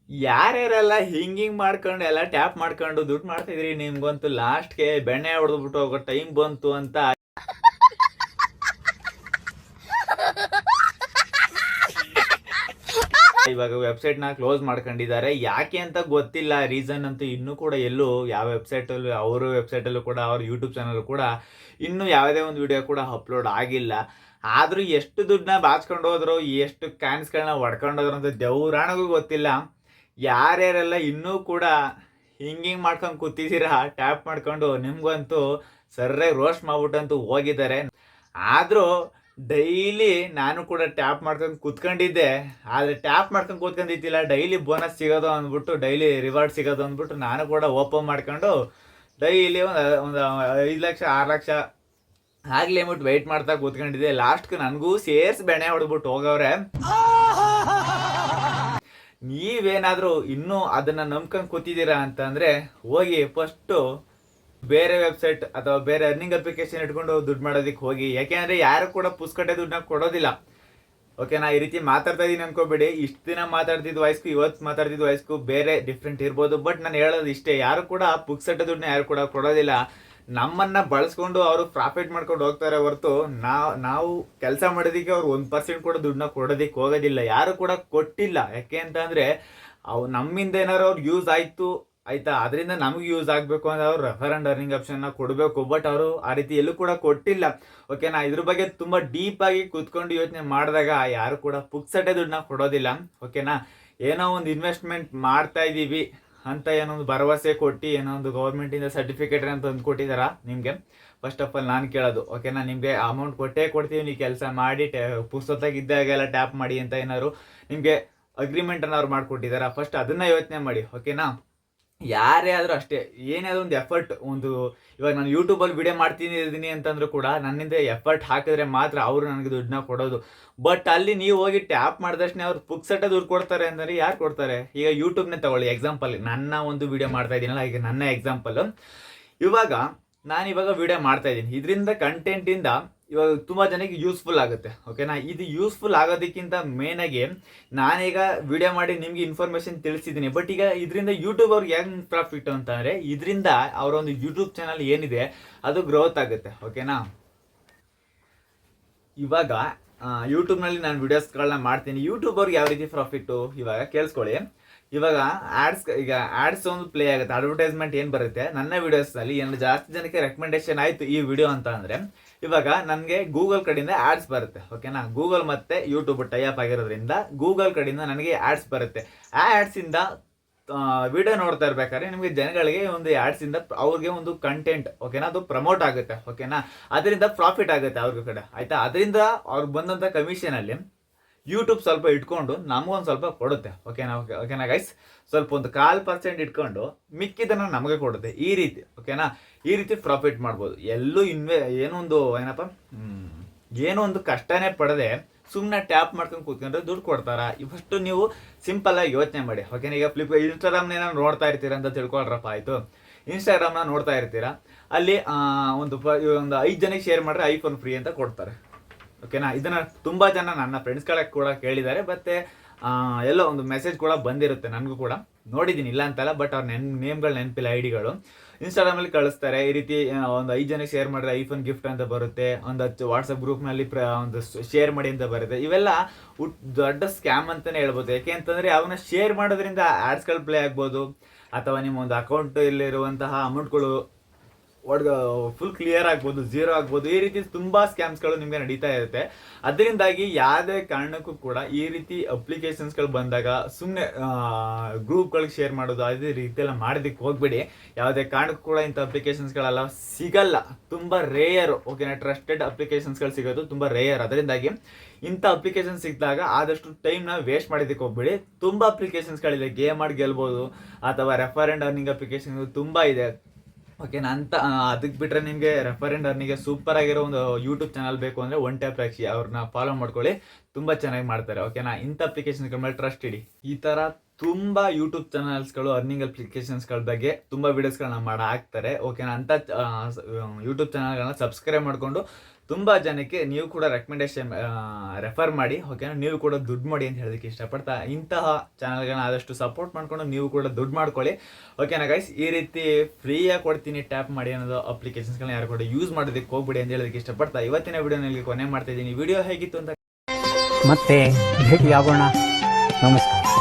ಯಾರ್ಯಾರೆಲ್ಲ ಹಿಂಗಿಂಗ್ ಮಾಡ್ಕೊಂಡು ಎಲ್ಲ ಟ್ಯಾಪ್ ಮಾಡ್ಕೊಂಡು ದುಡ್ಡು ಮಾಡ್ತಿದ್ರಿ, ನಿಮ್ಗಂತೂ ಲಾಸ್ಟ್ಗೆ ಬೆಣ್ಣೆ ಹೊಡೆದ್ಬಿಟ್ಟು ಹೋಗೋ ಟೈಮ್ ಬಂತು ಅಂತ ಇವಾಗ ವೆಬ್ಸೈಟ್ನ ಕ್ಲೋಸ್ ಮಾಡ್ಕೊಂಡಿದ್ದಾರೆ. ಯಾಕೆ ಅಂತ ಗೊತ್ತಿಲ್ಲ, ರೀಸನ್ ಅಂತೂ ಇನ್ನೂ ಕೂಡ ಎಲ್ಲೂ ಯಾವ ವೆಬ್ಸೈಟಲ್ಲೂ, ಅವ್ರ ವೆಬ್ಸೈಟಲ್ಲೂ ಕೂಡ, ಅವ್ರ ಯೂಟ್ಯೂಬ್ ಚಾನಲ್ ಕೂಡ ಇನ್ನೂ ಯಾವುದೇ ಒಂದು ವಿಡಿಯೋ ಕೂಡ ಅಪ್ಲೋಡ್ ಆಗಿಲ್ಲ. ಆದರೂ ಎಷ್ಟು ದುಡ್ಡನ್ನ ಬಾಚ್ಕೊಂಡು ಹೋದ್ರು, ಎಷ್ಟು ಕ್ಯಾನ್ಸ್ಗಳನ್ನ ಹೊಡ್ಕೊಂಡು ಹೋದ್ರು ಅಂತ ದೇವ್ರಾಣಗೂ ಗೊತ್ತಿಲ್ಲ. ಯಾರ್ಯಾರೆಲ್ಲ ಇನ್ನೂ ಕೂಡ ಹಿಂಗಿಂಗ್ ಮಾಡ್ಕೊಂಡು ಕೂತಿದ್ದೀರಾ ಟ್ಯಾಪ್ ಮಾಡ್ಕೊಂಡು, ನಿಮ್ಗಂತೂ ಸರ್ಯಾಗಿ ರೋಸ್ಟ್ ಮಾಡ್ಬಿಟ್ಟಂತೂ ಹೋಗಿದ್ದಾರೆ. ಆದರೂ ಡೈಲಿ ನಾನು ಕೂಡ ಟ್ಯಾಪ್ ಮಾಡ್ಕೊಂಡು ಕೂತ್ಕೊಂಡಿದ್ದೆ. ಆದರೆ ಟ್ಯಾಪ್ ಮಾಡ್ಕೊಂಡು ಕೂತ್ಕೊಂಡಿದ್ದಿಲ್ಲ, ಡೈಲಿ ಬೋನಸ್ ಸಿಗೋದು ಅಂದ್ಬಿಟ್ಟು, ಡೈಲಿ ರಿವಾರ್ಡ್ ಸಿಗೋದು ಅಂದ್ಬಿಟ್ಟು ನಾನು ಕೂಡ ಓಪನ್ ಮಾಡ್ಕೊಂಡು ಡೈಲಿ ಒಂದು 5 ಲಕ್ಷ 6 ಲಕ್ಷ ಆಗ್ಲಿ ಅಂದ್ಬಿಟ್ಟು ವೆಯ್ಟ್ ಮಾಡ್ತಾ ಕೂತ್ಕೊಂಡಿದ್ದೆ. ಲಾಸ್ಟ್ಗೆ ನನಗೂ ಸೇರ್ಸಿ ಬೆಣ್ಣೆ ಹೊಡೆದ್ಬಿಟ್ಟು ಹೋಗವ್ರೆ. ನೀವೇನಾದರೂ ಇನ್ನೂ ಅದನ್ನು ನಂಬ್ಕೊಂಡು ಕೂತಿದ್ದೀರಾ ಅಂತಂದರೆ ಹೋಗಿ ಫಸ್ಟು ಬೇರೆ ವೆಬ್ಸೈಟ್ ಅಥವಾ ಬೇರೆ ಅರ್ನಿಂಗ್ ಅಪ್ಲಿಕೇಶನ್ ಇಟ್ಕೊಂಡು ದುಡ್ಡು ಮಾಡೋದಕ್ಕೆ ಹೋಗಿ. ಯಾಕೆಂದರೆ ಯಾರು ಕೂಡ ಪುಸ್ಕಟ್ಟೆ ದುಡ್ಡನ್ನ ಕೊಡೋದಿಲ್ಲ. ಓಕೆನಾ, ಈ ರೀತಿ ಮಾತಾಡ್ತಾ ಇದ್ದೀನಿ ಅನ್ಕೋಬೇಡಿ. ಇಷ್ಟು ದಿನ ಮಾತಾಡ್ತಿದ್ದ ವಯಸ್ಸು ಇವತ್ತು ಮಾತಾಡ್ತಿದ್ದ ವಯಸ್ಸು ಬೇರೆ ಡಿಫ್ರೆಂಟ್ ಇರ್ಬೋದು. ಬಟ್ ನಾನು ಹೇಳೋದು ಇಷ್ಟೇ, ಯಾರು ಕೂಡ ಪುಕ್ಸಟ್ಟೆ ದುಡ್ಡನ್ನ ಯಾರು ಕೂಡ ಕೊಡೋದಿಲ್ಲ. ನಮ್ಮನ್ನು ಬಳಸ್ಕೊಂಡು ಅವರು ಪ್ರಾಫಿಟ್ ಮಾಡ್ಕೊಂಡು ಹೋಗ್ತಾರೆ ಹೊರತು ನಾವು ಕೆಲಸ ಮಾಡೋದಕ್ಕೆ ಅವ್ರು 1% ಕೂಡ ದುಡ್ಡನ್ನ ಕೊಡೋದಕ್ಕೆ ಹೋಗೋದಿಲ್ಲ. ಯಾರು ಕೂಡ ಕೊಟ್ಟಿಲ್ಲ. ಯಾಕೆ ಅಂತಂದರೆ ಅವು ನಮ್ಮಿಂದ ಏನಾರು ಅವ್ರು ಯೂಸ್ ಆಯಿತು ಆಯ್ತಾ, ಅದರಿಂದ ನಮಗೆ ಯೂಸ್ ಆಗಬೇಕು ಅಂದ್ರೆ ಅವ್ರು ರೆಫರ್ ಆ್ಯಂಡ್ ಅರ್ನಿಂಗ್ ಆಪ್ಷನ್ನ ಕೊಡಬೇಕು. ಬಟ್ ಅವರು ಆ ರೀತಿ ಎಲ್ಲೂ ಕೂಡ ಕೊಟ್ಟಿಲ್ಲ. ಓಕೆನಾ, ಇದ್ರ ಬಗ್ಗೆ ತುಂಬ ಡೀಪಾಗಿ ಕೂತ್ಕೊಂಡು ಯೋಚನೆ ಮಾಡಿದಾಗ ಯಾರು ಕೂಡ ಪುಕ್ಸಟ್ಟೆ ದುಡ್ಡನ್ನ ಕೊಡೋದಿಲ್ಲ. ಓಕೆನಾ, ಏನೋ ಒಂದು ಇನ್ವೆಸ್ಟ್ಮೆಂಟ್ ಮಾಡ್ತಾ ಇದ್ದೀವಿ ಅಂತ ಏನೋ ಒಂದು ಭರವಸೆ ಕೊಟ್ಟು ಏನೋ ಒಂದು ಗೌರ್ಮೆಂಟಿಂದ ಸರ್ಟಿಫಿಕೇಟ್ ಅಂತ ತಂದು ಕೊಟ್ಟಿದ್ದಾರಾ ನಿಮಗೆ? ಫಸ್ಟ್ ಆಫ್ ಆಲ್ ನಾನು ಕೇಳೋದು, ಓಕೆನಾ, ನಿಮಗೆ ಅಮೌಂಟ್ ಕೊಟ್ಟೇ ಕೊಡ್ತೀವಿ, ನೀವು ಕೆಲಸ ಮಾಡಿ ಪುಸ್ತಕದಾಗೆಲ್ಲ ಟ್ಯಾಪ್ ಮಾಡಿ ಅಂತ ಏನಾದ್ರು ನಿಮಗೆ ಅಗ್ರಿಮೆಂಟನ್ನು ಅವ್ರು ಮಾಡಿಕೊಟ್ಟಿದ್ದಾರಾ? ಫಸ್ಟ್ ಅದನ್ನು ಯೋಚನೆ ಮಾಡಿ. ಓಕೆನಾ, ಯಾರೇ ಆದರೂ ಅಷ್ಟೇ, ಏನಾದರೂ ಒಂದು ಎಫರ್ಟ್, ಒಂದು ಇವಾಗ ನಾನು ಯೂಟ್ಯೂಬಲ್ಲಿ ವಿಡಿಯೋ ಮಾಡ್ತೀನಿ ಅಂತಂದ್ರೂ ಕೂಡ ನನ್ನಿಂದ ಎಫರ್ಟ್ ಹಾಕಿದ್ರೆ ಮಾತ್ರ ಅವರು ನನಗೆ ದುಡ್ಡನ್ನ ಕೊಡೋದು. ಬಟ್ ಅಲ್ಲಿ ನೀವು ಹೋಗಿ ಟ್ಯಾಪ್ ಮಾಡಿದಷ್ಟೇ ಅವ್ರು ಪುಕ್ಸಟ್ಟೆ ದುಡ್ಡು ಕೊಡ್ತಾರೆ ಅಂದರೆ ಯಾರು ಕೊಡ್ತಾರೆ? ಈಗ ಯೂಟ್ಯೂಬ್ನೇ ತಗೊಳ್ಳಿ ಎಕ್ಸಾಂಪಲ್, ನನ್ನ ಒಂದು ವಿಡಿಯೋ ಮಾಡ್ತಾ ಇದ್ದೀನಲ್ಲ, ಈಗ ನನ್ನ ಎಕ್ಸಾಂಪಲ್. ನಾನಿವಾಗ ವಿಡಿಯೋ ಮಾಡ್ತಾ ಇದ್ದೀನಿ, ಇದರಿಂದ ಕಂಟೆಂಟಿಂದ ಇವಾಗ ತುಂಬ ಜನಕ್ಕೆ ಯೂಸ್ಫುಲ್ ಆಗುತ್ತೆ. ಓಕೆನಾ, ಇದು ಯೂಸ್ಫುಲ್ ಆಗೋದಕ್ಕಿಂತ ಮೇನಾಗಿ ನಾನೀಗ ವಿಡಿಯೋ ಮಾಡಿ ನಿಮಗೆ ಇನ್ಫಾರ್ಮೇಷನ್ ತಿಳಿಸಿದ್ದೀನಿ. ಬಟ್ ಈಗ ಇದರಿಂದ ಯೂಟ್ಯೂಬ್ ಅವ್ರಿಗೆ ಹೆಂಗೆ ಪ್ರಾಫಿಟ್ ಅಂತಂದರೆ, ಇದರಿಂದ ಅವರ ಒಂದು ಯೂಟ್ಯೂಬ್ ಚಾನಲ್ ಏನಿದೆ ಅದು ಗ್ರೋತ್ ಆಗುತ್ತೆ. ಓಕೆನಾ, ಇವಾಗ ಯೂಟ್ಯೂಬ್ನಲ್ಲಿ ನಾನು ವಿಡಿಯೋಸ್ಗಳನ್ನ ಮಾಡ್ತೀನಿ. ಯೂಟ್ಯೂಬ್ ಅವ್ರಿಗೆ ಯಾವ ರೀತಿ ಪ್ರಾಫಿಟ್ಟು ಇವಾಗ ಕೇಳಿಸ್ಕೊಳ್ಳಿ. ಇವಾಗ ಆ್ಯಡ್ಸ್ ಒಂದು ಪ್ಲೇ ಆಗುತ್ತೆ, ಅಡ್ವರ್ಟೈಸ್ಮೆಂಟ್ ಏನು ಬರುತ್ತೆ ನನ್ನ ವಿಡಿಯೋಸ್ನಲ್ಲಿ, ಏನು ಜಾಸ್ತಿ ಜನಕ್ಕೆ ರೆಕಮೆಂಡೇಶನ್ ಆಯಿತು ಈ ವಿಡಿಯೋ ಅಂತ ಅಂದರೆ ಇವಾಗ ನನಗೆ ಗೂಗಲ್ ಕಡೆಯಿಂದ ಆ್ಯಡ್ಸ್ ಬರುತ್ತೆ. ಓಕೆನಾ, ಗೂಗಲ್ ಮತ್ತು ಯೂಟ್ಯೂಬ್ ಟೈಅಪ್ ಆಗಿರೋದ್ರಿಂದ ಗೂಗಲ್ ಕಡೆಯಿಂದ ನನಗೆ ಆ್ಯಡ್ಸ್ ಬರುತ್ತೆ. ಆ ಆ್ಯಡ್ಸಿಂದ ವಿಡಿಯೋ ನೋಡ್ತಾ ಇರ್ಬೇಕಾದ್ರೆ ನಿಮಗೆ ಜನಗಳಿಗೆ ಒಂದು ಆ್ಯಡ್ಸಿಂದ ಅವ್ರಿಗೆ ಒಂದು ಕಂಟೆಂಟ್, ಓಕೆನಾ, ಅದು ಪ್ರಮೋಟ್ ಆಗುತ್ತೆ. ಓಕೆನಾ, ಅದರಿಂದ ಪ್ರಾಫಿಟ್ ಆಗುತ್ತೆ ಅವ್ರ ಕಡೆ, ಆಯಿತಾ. ಅದರಿಂದ ಅವ್ರಿಗೆ ಬಂದಂಥ ಕಮಿಷನಲ್ಲಿ ಯೂಟ್ಯೂಬ್ ಸ್ವಲ್ಪ ಇಟ್ಕೊಂಡು ನಮಗೊಂದು ಸ್ವಲ್ಪ ಕೊಡುತ್ತೆ. ಓಕೆನಾ ಗೈಸ್, ಸ್ವಲ್ಪ ಒಂದು 1/4% ಇಟ್ಕೊಂಡು ಮಿಕ್ಕಿದನ್ನು ನಮಗೆ ಕೊಡುತ್ತೆ. ಈ ರೀತಿ ಓಕೆನಾ, ಈ ರೀತಿ ಪ್ರಾಫಿಟ್ ಮಾಡ್ಬೋದು. ಎಲ್ಲೂ ಏನೋ ಒಂದು ಕಷ್ಟನೇ ಪಡದೆ ಸುಮ್ಮನೆ ಟ್ಯಾಪ್ ಮಾಡ್ಕೊಂಡು ಕೂತ್ಕೊಂಡ್ರೆ ದುಡ್ಡು ಕೊಡ್ತಾರಾ? ಇವಷ್ಟು ನೀವು ಸಿಂಪಲ್ಲಾಗಿ ಯೋಚನೆ ಮಾಡಿ. ಓಕೆನಾ, ಈಗ ಇನ್ಸ್ಟಾಗ್ರಾಮ್ನ ಏನೋ ನೋಡ್ತಾ ಇರ್ತೀರಾ ಅಂತ ತಿಳ್ಕೊಳ್ರಪ್ಪ. ಆಯಿತು, ಇನ್ಸ್ಟಾಗ್ರಾಮ್ನ ನೋಡ್ತಾ ಇರ್ತೀರಾ, ಅಲ್ಲಿ ಒಂದು 5 ಜನಕ್ಕೆ ಶೇರ್ ಮಾಡಿದ್ರೆ ಐಫೋನ್ ಫ್ರೀ ಅಂತ ಕೊಡ್ತಾರೆ. ಓಕೆನಾ, ಇದನ್ನು ತುಂಬ ಜನ ನನ್ನ ಫ್ರೆಂಡ್ಸ್ಗಳಿಗೆ ಕೂಡ ಕೇಳಿದ್ದಾರೆ. ಮತ್ತು ಎಲ್ಲೋ ಒಂದು ಮೆಸೇಜ್ ಕೂಡ ಬಂದಿರುತ್ತೆ, ನನಗೂ ಕೂಡ ನೋಡಿದ್ದೀನಿ, ಇಲ್ಲ ಅಂತಲ್ಲ. ಬಟ್ ಅವ್ರ ನೇಮ್ಗಳು ನೆನಪಿಲ್ಲ, ಐಡಿಗಳು ಇನ್ಸ್ಟಾಗ್ರಾಮಲ್ಲಿ ಕಳಿಸ್ತಾರೆ. ಈ ರೀತಿ ಒಂದು 5 ಜನಕ್ಕೆ ಶೇರ್ ಮಾಡಿದ್ರೆ ಐಫೋನ್ ಗಿಫ್ಟ್ ಅಂತ ಬರುತ್ತೆ, ಒಂದು ವಾಟ್ಸಪ್ ಗ್ರೂಪ್ನಲ್ಲಿ ಒಂದು ಶೇರ್ ಮಾಡಿ ಅಂತ ಬರುತ್ತೆ. ಇವೆಲ್ಲ ದೊಡ್ಡ ಸ್ಕ್ಯಾಮ್ ಅಂತಲೇ ಹೇಳ್ಬೋದು. ಯಾಕೆ ಅಂತಂದರೆ ಅವನ್ನ ಶೇರ್ ಮಾಡೋದ್ರಿಂದ ಆ್ಯಡ್ಸ್ಗಳು ಪ್ಲೇ ಆಗ್ಬೋದು, ಅಥವಾ ನಿಮ್ಮ ಒಂದು ಅಕೌಂಟಲ್ಲಿರುವಂತಹ ಅಮೌಂಟ್ಗಳು ಫುಲ್ ಕ್ಲಿಯರ್ ಆಗ್ಬೋದು, ಝೀರೋ ಆಗ್ಬೋದು. ಈ ರೀತಿ ತುಂಬ ಸ್ಕ್ಯಾಮ್ಸ್ಗಳು ನಿಮಗೆ ನಡೀತಾ ಇರುತ್ತೆ. ಅದರಿಂದಾಗಿ ಯಾವುದೇ ಕಾರಣಕ್ಕೂ ಕೂಡ ಈ ರೀತಿ ಅಪ್ಲಿಕೇಶನ್ಸ್ಗಳು ಬಂದಾಗ ಸುಮ್ಮನೆ ಗ್ರೂಪ್ಗಳಿಗೆ ಶೇರ್ ಮಾಡೋದು ಅದೇ ರೀತಿ ಎಲ್ಲ ಮಾಡೋದಕ್ಕೆ ಹೋಗ್ಬೇಡಿ. ಯಾವುದೇ ಕಾರಣಕ್ಕೂ ಕೂಡ ಇಂಥ ಅಪ್ಲಿಕೇಶನ್ಸ್ಗಳೆಲ್ಲ ಸಿಗಲ್ಲ, ತುಂಬ ರೇಯರು. ಓಕೆನಾ, ಟ್ರಸ್ಟೆಡ್ ಅಪ್ಲಿಕೇಶನ್ಸ್ಗಳು ಸಿಗೋದು ತುಂಬ ರೇಯರ್. ಅದರಿಂದಾಗಿ ಇಂಥ ಅಪ್ಲಿಕೇಶನ್ ಸಿಕ್ಕಿದಾಗ ಆದಷ್ಟು ಟೈಮ್ನ ವೇಸ್ಟ್ ಮಾಡೋದಕ್ಕೆ ಹೋಗ್ಬೇಡಿ. ತುಂಬ ಅಪ್ಲಿಕೇಶನ್ಸ್ಗಳಿದೆ, ಗೇಮ್ ಆಡಿ ಗೆಲ್ಬೋದು, ಅಥವಾ ರೆಫರ್ ಆ್ಯಂಡ್ ಅರ್ನಿಂಗ್ ಅಪ್ಲಿಕೇಶನ್ ತುಂಬ ಇದೆ. ಓಕೆನಾ, ಅಂತ ಅದಕ್ಕೆ ಬಿಟ್ಟರೆ ನಿಮಗೆ ರೆಫರ್ ಆ್ಯಂಡ್ ಅರ್ನಿಂಗ್ಗೆ ಸೂಪರ್ ಆಗಿರೋ ಒಂದು ಯೂಟ್ಯೂಬ್ ಚಾನಲ್ ಬೇಕು ಅಂದರೆ ಒನ್ ಟ್ಯಾಪ್ ರಾಕ್ಷಿ ಅವ್ರನ್ನ ಫಾಲೋ ಮಾಡ್ಕೊಳ್ಳಿ, ತುಂಬ ಚೆನ್ನಾಗಿ ಮಾಡ್ತಾರೆ. ಓಕೆನಾ, ಇಂಥ ಅಪ್ಲಿಕೇಶನ್ಗಳ ಮೇಲೆ ಟ್ರಸ್ಟ್ ಇಡಿ. ಈ ಥರ ತುಂಬ ಯೂಟ್ಯೂಬ್ ಚಾನಲ್ಸ್ಗಳು ಅರ್ನಿಂಗ್ ಅಪ್ಲಿಕೇಶನ್ಸ್ಗಳ ಬಗ್ಗೆ ತುಂಬ ವೀಡಿಯೋಸ್ಗಳನ್ನ ಹಾಕ್ತಾರೆ. ಓಕೆನಾ, ಅಂಥ ಯೂಟ್ಯೂಬ್ ಚಾನಲ್ಗಳನ್ನ ಸಬ್ಸ್ಕ್ರೈಬ್ ಮಾಡಿಕೊಂಡು ತುಂಬಾ ಜನಕ್ಕೆ ನೀವು ಕೂಡ ರೆಕಮೆಂಡೇಶನ್ ರೆಫರ್ ಮಾಡಿ, ಓಕೆನಾ, ನೀವು ಕೂಡ ದುಡ್ಡು ಮಾಡಿ ಅಂತ ಹೇಳೋದಕ್ಕೆ ಇಷ್ಟಪಡ್ತಾ ಇಂತಹ ಚಾನಲ್ಗಳನ್ನ ಆದಷ್ಟು ಸಪೋರ್ಟ್ ಮಾಡ್ಕೊಂಡು ನೀವು ಕೂಡ ದುಡ್ಡು ಮಾಡ್ಕೊಳ್ಳಿ, ಓಕೆನಾ ಗೈಸ್. ಈ ರೀತಿ ಫ್ರೀಯಾಗಿ ಕೊಡ್ತೀನಿ ಟ್ಯಾಪ್ ಮಾಡಿ ಅನ್ನೋದು ಅಪ್ಲಿಕೇಶನ್ಸ್ಗಳನ್ನ ಯಾರು ಕೂಡ ಯೂಸ್ ಮಾಡೋದಕ್ಕೆ ಹೋಗ್ಬಿಡಿ ಅಂತ ಹೇಳೋದಕ್ಕೆ ಇಷ್ಟಪಡ್ತಾ ಇವತ್ತಿನ ವಿಡಿಯೋನಲ್ಲಿ ಕೊನೆ ಮಾಡ್ತಾ ಇದ್ದೀನಿ. ವಿಡಿಯೋ ಹೇಗಿತ್ತು ಅಂತ ಮತ್ತೆ ಭೇಟಿಯಾಗೋಣ. ನಮಸ್ಕಾರ.